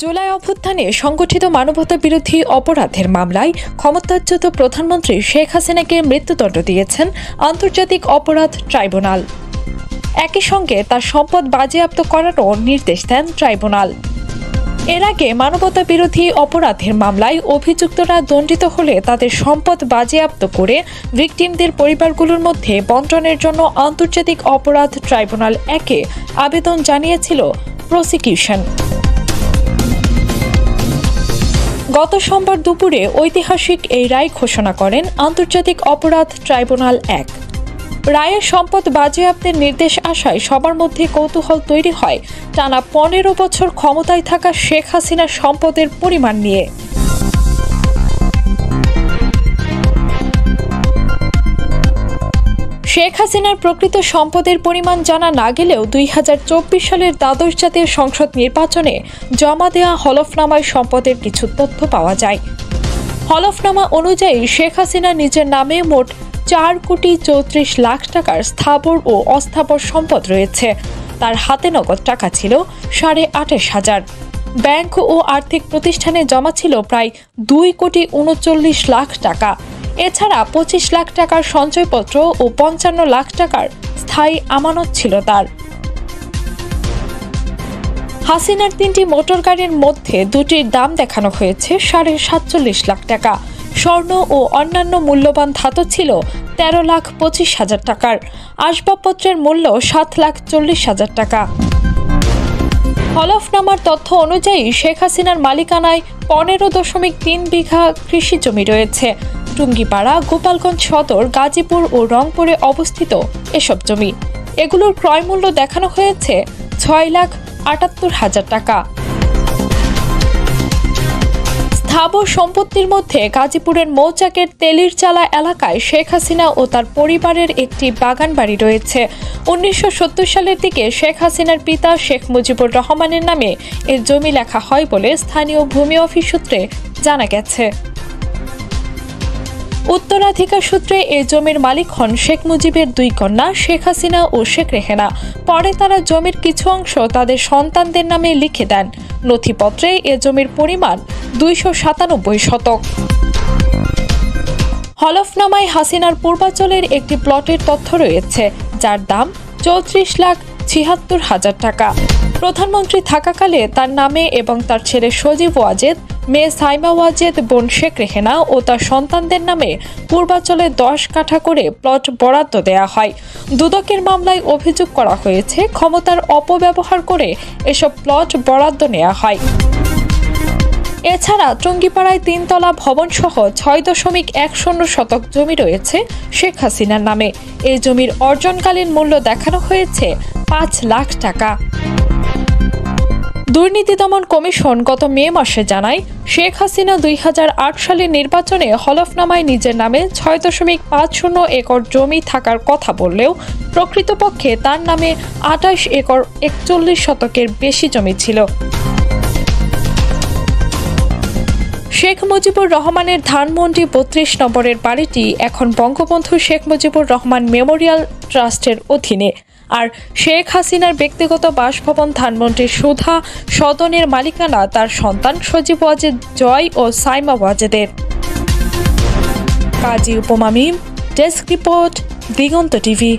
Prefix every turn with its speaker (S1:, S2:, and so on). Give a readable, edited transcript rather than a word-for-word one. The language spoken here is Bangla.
S1: জুলাই অভ্যুত্থানে সংগঠিত মানবতা বিরোধী অপরাধের মামলায় ক্ষমতাচ্যুত প্রধানমন্ত্রী শেখ হাসিনাকে মৃত্যুদণ্ড দিয়েছেন আন্তর্জাতিক অপরাধ ট্রাইব্যুনাল। একই সঙ্গে তার সম্পদ বাজেয়াপ্ত করারও নির্দেশ দেন ট্রাইব্যুনাল। এর আগে মানবতা বিরোধী অপরাধের মামলায় অভিযুক্তরা দণ্ডিত হলে তাদের সম্পদ বাজেয়াপ্ত করে ভিকটিমদের পরিবারগুলোর মধ্যে বণ্টনের জন্য আন্তর্জাতিক অপরাধ ট্রাইব্যুনাল 1-এ আবেদন জানিয়েছিল প্রসিকিউশন। গত সোমবার দুপুরে ঐতিহাসিক এই রায় ঘোষণা করেন আন্তর্জাতিক অপরাধ ট্রাইব্যুনাল 1। রায়ের সম্পদ বাজেয়াপ্তের নির্দেশ আসায় সবার মধ্যে কৌতূহল তৈরি হয় টানা 15 বছর ক্ষমতায় থাকা শেখ হাসিনার সম্পদের পরিমাণ নিয়ে। শেখ হাসিনার প্রকৃত সম্পদের পরিমাণ জানা না গেলেও 2024 সালের দ্বাদশ জাতীয় সংসদ নির্বাচনে জমা দেওয়া হলফনামায় সম্পদের কিছু তথ্য পাওয়া যায়। হলফনামা অনুযায়ী শেখ হাসিনা নিজের নামে মোট 4,34 লাখ টাকার স্থাবর ও অস্থাবর সম্পদ রয়েছে। তার হাতে নগদ টাকা ছিল 28,500। ব্যাংক ও আর্থিক প্রতিষ্ঠানে জমা ছিল প্রায় 2,39 লাখ টাকা। এছাড়া 25 লাখ টাকার সঞ্চয়পত্র ও 55 লাখ টাকার স্থায়ী আমানত ছিল তার। হাসিনার 3টি মোটর গাড়ির মধ্যে 2টির দাম দেখানো হয়েছে 47.5 লাখ টাকা। স্বর্ণ ও অন্যান্য মূল্যবান ধাতু ছিল 13,25,000 টাকার। আসবাবপত্রের মূল্য 7,40,000 টাকা। হলফনামার তথ্য অনুযায়ী শেখ হাসিনার মালিকানায় 15.3 বিঘা কৃষি জমি রয়েছে। টুঙ্গিপাড়া, গোপালগঞ্জ সদর, গাজীপুর ও রংপুরে অবস্থিত এসব জমি। এগুলোর ক্রয় মূল্য দেখানো হয়েছে 6,78,000 টাকা। স্থাবর সম্পত্তির মধ্যে গাজীপুরের মৌচাকের তেলির চালা এলাকায় শেখ হাসিনা ও তার পরিবারের একটি বাগান বাড়ি রয়েছে। 1970 সালের দিকে শেখ হাসিনার পিতা শেখ মুজিবুর রহমানের নামে এর জমি লেখা হয় বলে স্থানীয় ভূমি অফিস সূত্রে জানা গেছে। উত্তরাধিকার সূত্রে এই জমির মালিক হন শেখ মুজিবের 2 কন্যা শেখ হাসিনা ও শেখ রেহেনা। পরে তারা জমির কিছু অংশ তাদের সন্তানদের নামে লিখে দেন। নথিপত্রে এ জমির পরিমাণ 297 শতক। হলফনামায় হাসিনার পূর্বাঞ্চলের একটি প্লটের তথ্য রয়েছে, যার দাম 34,76,000 টাকা। প্রধানমন্ত্রী থাকাকালে তার নামে এবং তার ছেলে সজীব ওয়াজেদ, মেয়ে সাইমা ওয়াজেদ, বোন শেখ রেহেনা ও তার সন্তানদের নামে পূর্বাঞ্চলে 10 কাঠা করে প্লট বরাদ্দ দেয়া হয়। দুদকের মামলায় অভিযোগ করা হয়েছে ক্ষমতার অপব্যবহার করে এসব প্লট বরাদ্দ নেওয়া হয়। এছাড়া টুঙ্গিপাড়ায় 3 তলা ভবন সহ 6.10 শতক জমি রয়েছে শেখ হাসিনার নামে। এই জমির অর্জনকালীন মূল্য দেখানো হয়েছে 5 লাখ টাকা। দুর্নীতি দমন কমিশন গত মে মাসে জানায় শেখ হাসিনা 2008 সালের নির্বাচনে হলফনামায় নিজের নামে 6.50 একর জমি থাকার কথা বললেও প্রকৃতপক্ষে তার নামে 28 একর 41 শতকের বেশি জমি ছিল। শেখ মুজিবুর রহমানের ধানমন্ডি 32 নম্বরের বাড়িটি এখন বঙ্গবন্ধু শেখ মুজিবুর রহমান মেমোরিয়াল ট্রাস্টের অধীনে। আর শেখ হাসিনার ব্যক্তিগত বাসভবন ধানমন্ডির সুধা সদনের মালিকানা তার সন্তান সজীব ওয়াজেদ জয় ও সাইমা ওয়াজেদের। কাজী উপমা মিম, ডেস্ক রিপোর্ট, দিগন্ত টিভি।